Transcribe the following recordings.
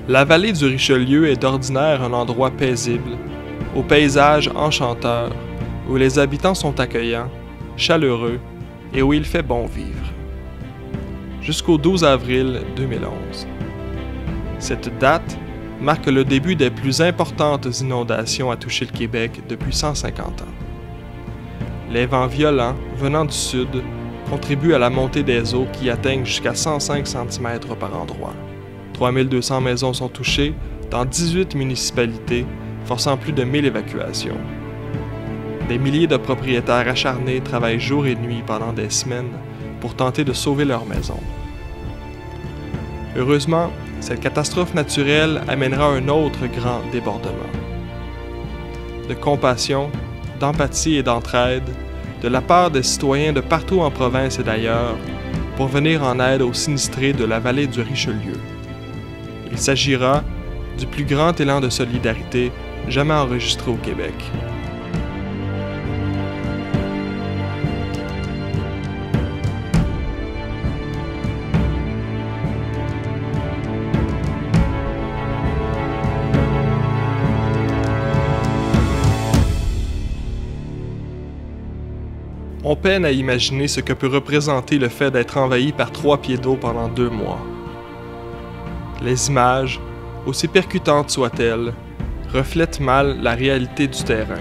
La vallée du Richelieu est d'ordinaire un endroit paisible, au paysage enchanteur, où les habitants sont accueillants, chaleureux et où il fait bon vivre. Jusqu'au 12 avril 2011. Cette date marque le début des plus importantes inondations à toucher le Québec depuis 150 ans. Les vents violents venant du sud contribuent à la montée des eaux qui atteignent jusqu'à 105 cm par endroit. 3200 maisons sont touchées dans 18 municipalités, forçant plus de 1000 évacuations. Des milliers de propriétaires acharnés travaillent jour et nuit pendant des semaines pour tenter de sauver leur maison. Heureusement, cette catastrophe naturelle amènera un autre grand débordement. De compassion, d'empathie et d'entraide, de la part des citoyens de partout en province et d'ailleurs, pour venir en aide aux sinistrés de la vallée du Richelieu. Il s'agira du plus grand élan de solidarité jamais enregistré au Québec. On peine à imaginer ce que peut représenter le fait d'être envahi par 3 pieds d'eau pendant 2 mois. Les images, aussi percutantes soient-elles, reflètent mal la réalité du terrain.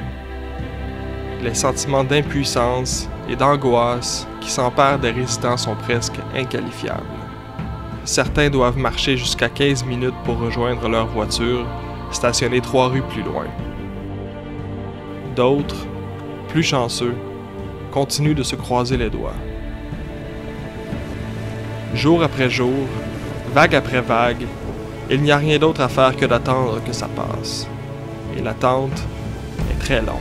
Les sentiments d'impuissance et d'angoisse qui s'emparent des résidents sont presque inqualifiables. Certains doivent marcher jusqu'à 15 minutes pour rejoindre leur voiture, stationnée 3 rues plus loin. D'autres, plus chanceux, continuent de se croiser les doigts. Jour après jour, vague après vague, il n'y a rien d'autre à faire que d'attendre que ça passe. Et l'attente est très longue.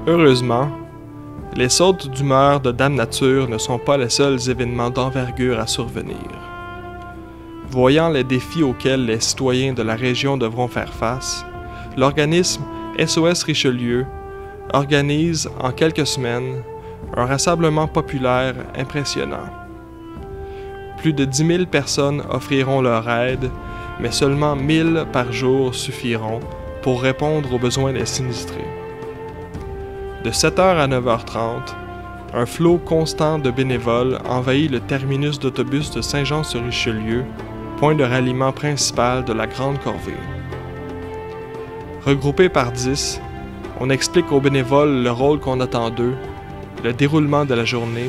Heureusement, les sautes d'humeur de Dame Nature ne sont pas les seuls événements d'envergure à survenir. Voyant les défis auxquels les citoyens de la région devront faire face, l'organisme SOS Richelieu organise en quelques semaines un rassemblement populaire impressionnant. Plus de 10 000 personnes offriront leur aide, mais seulement 1000 par jour suffiront pour répondre aux besoins des sinistrés. De 7h à 9h30, un flot constant de bénévoles envahit le terminus d'autobus de Saint-Jean-sur-Richelieu, point de ralliement principal de la Grande Corvée. Regroupés par 10, on explique aux bénévoles le rôle qu'on attend d'eux, le déroulement de la journée,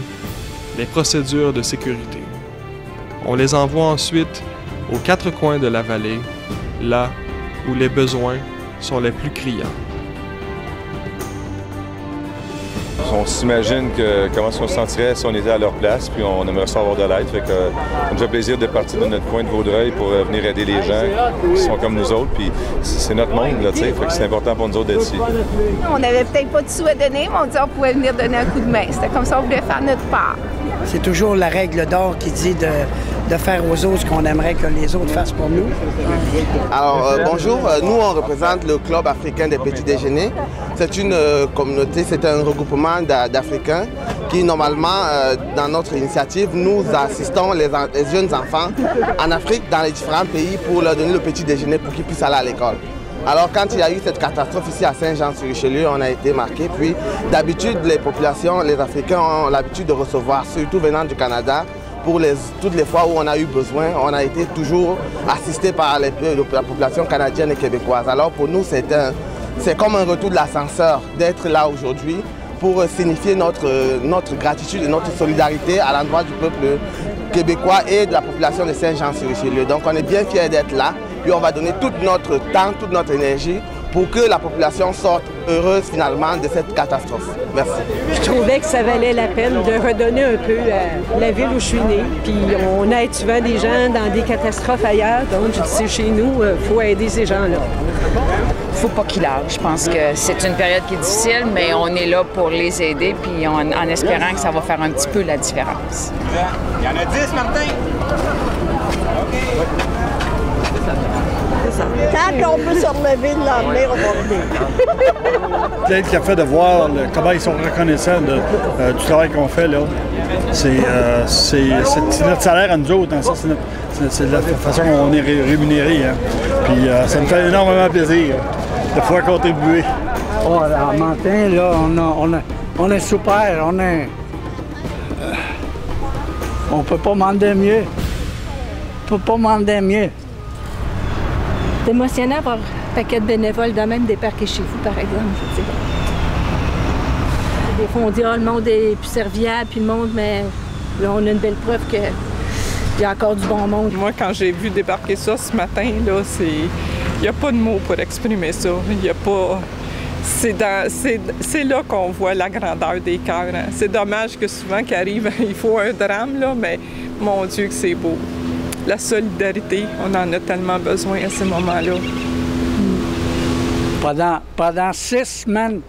les procédures de sécurité. On les envoie ensuite aux 4 coins de la vallée, là où les besoins sont les plus criants. On s'imagine comment on se sentirait si on était à leur place, puis on aimerait ça avoir de l'aide. Fait que ça nous fait plaisir de partir de notre coin de Vaudreuil pour venir aider les gens qui sont comme nous autres. Puis c'est notre monde, là, tu sais. Fait que c'est important pour nous autres d'être ici. On n'avait peut-être pas de sous à donner, mais on dit qu'on pouvait venir donner un coup de main. C'était comme ça qu'on voulait faire notre part. C'est toujours la règle d'or qui dit de faire aux autres ce qu'on aimerait que les autres fassent pour nous. Alors, bonjour. Nous, on représente le Club africain des petits déjeuners. C'est une communauté, c'est un regroupement d'Africains qui, normalement, dans notre initiative, nous assistons les jeunes enfants en Afrique, dans les différents pays, pour leur donner le petit déjeuner pour qu'ils puissent aller à l'école. Alors, quand il y a eu cette catastrophe ici à Saint-Jean-sur-Richelieu, on a été marqués. Puis, d'habitude, les populations, les Africains ont l'habitude de recevoir, surtout venant du Canada, pour toutes les fois où on a eu besoin, on a été toujours assisté par la population canadienne et québécoise. Alors, pour nous, c'est comme un retour de l'ascenseur d'être là aujourd'hui pour signifier notre gratitude et notre solidarité à l'endroit du peuple québécois et de la population de Saint-Jean-sur-Richelieu. Donc, on est bien fiers d'être là puis on va donner tout notre temps, toute notre énergie pour que la population sorte heureuse finalement de cette catastrophe. Merci. Je trouvais que ça valait la peine de redonner un peu à la ville où je suis née. Puis on aide souvent des gens dans des catastrophes ailleurs, donc je dis c'est chez nous, il faut aider ces gens-là. Il ne faut pas qu'ils lâchent. Je pense que c'est une période qui est difficile, mais on est là pour les aider, puis en espérant que ça va faire un petit peu la différence. Il y en a 10, Martin? OK. Quand on peut se relever de l'emmener, on va venir. Peut-être qu'il a fait de voir comment ils sont reconnaissants du travail qu'on fait, là. C'est notre salaire à nous autres, hein. Ça, c'est la façon dont on est rémunéré. Hein. Puis ça me fait énormément plaisir de pouvoir contribuer. Oh, là, matin, là, on est super, on peut pas demander mieux. On peut pas demander mieux. C'est émotionnant avoir un paquet de bénévoles de même débarquer chez vous, par exemple. Je veux dire. Des fois, on dit « Ah, le monde est plus serviable, puis le monde, mais là, on a une belle preuve qu'il y a encore du bon monde. » Moi, quand j'ai vu débarquer ça ce matin, là, il n'y a pas de mots pour exprimer ça. Il y a pas... C'est là qu'on voit la grandeur des cœurs. Hein. C'est dommage que souvent qu'il arrive, il faut un drame, là, mais mon Dieu que c'est beau. La solidarité, on en a tellement besoin à ces moments-là. Pendant 6 semaines,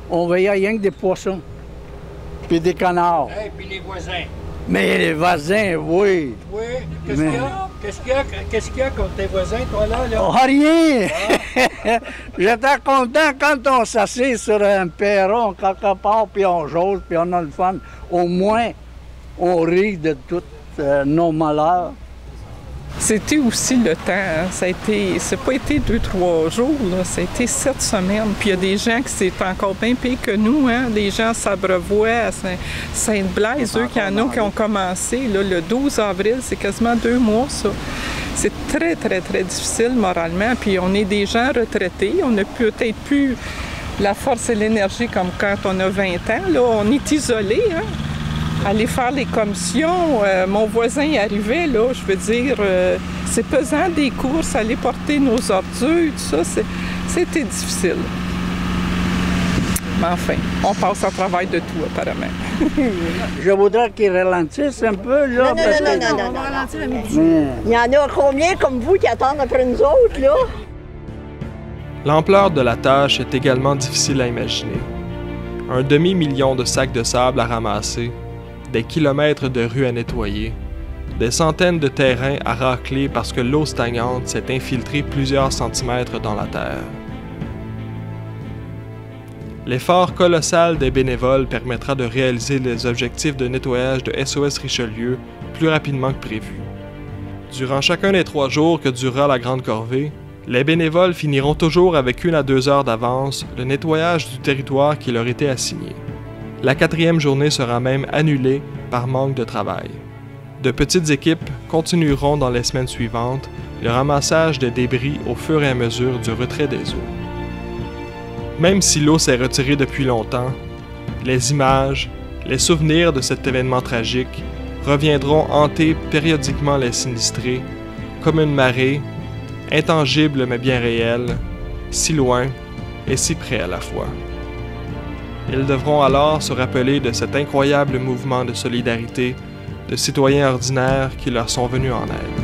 on voyait rien que des poissons, puis des canards. Et puis les voisins. Mais les voisins, oui. Oui, qu'est-ce qu'il y a contre tes voisins, toi, là? Oh, rien! Ah. J'étais content quand on s'assied sur un perron, quelque part, puis on jase, puis on a le fun. Au moins, on rit de tous nos malheurs. C'était aussi le temps. Hein. Ça n'a pas été 2-3 jours, là. Ça a été 7 semaines. Puis il y a des gens qui c'est encore bien pire que nous. Hein. Des gens à Sabrevois, à Sainte-Blaise, eux, qui en ont qui ont commencé. Là, le 12 avril, c'est quasiment 2 mois, ça. C'est très, très, très difficile moralement. Puis on est des gens retraités. On n'a peut-être plus la force et l'énergie comme quand on a 20 ans. Là, on est isolés, hein. Aller faire les commissions, mon voisin y arrivait, là, je veux dire, c'est pesant des courses, aller porter nos ordures, tout ça, c'était difficile. Mais enfin, on passe à travers de tout, apparemment. Je voudrais qu'ils ralentissent un peu, là. Non. Il y en a combien comme vous qui attendent après nous autres, là? L'ampleur de la tâche est également difficile à imaginer. Un demi-million de sacs de sable à ramasser, des kilomètres de rues à nettoyer, des centaines de terrains à racler parce que l'eau stagnante s'est infiltrée plusieurs centimètres dans la terre. L'effort colossal des bénévoles permettra de réaliser les objectifs de nettoyage de SOS Richelieu plus rapidement que prévu. Durant chacun des 3 jours que durera la grande corvée, les bénévoles finiront toujours avec 1 à 2 heures d'avance le nettoyage du territoire qui leur était assigné. La 4e journée sera même annulée par manque de travail. De petites équipes continueront dans les semaines suivantes le ramassage des débris au fur et à mesure du retrait des eaux. Même si l'eau s'est retirée depuis longtemps, les images, les souvenirs de cet événement tragique reviendront hanter périodiquement les sinistrés, comme une marée, intangible mais bien réelle, si loin et si près à la fois. Ils devront alors se rappeler de cet incroyable mouvement de solidarité de citoyens ordinaires qui leur sont venus en aide.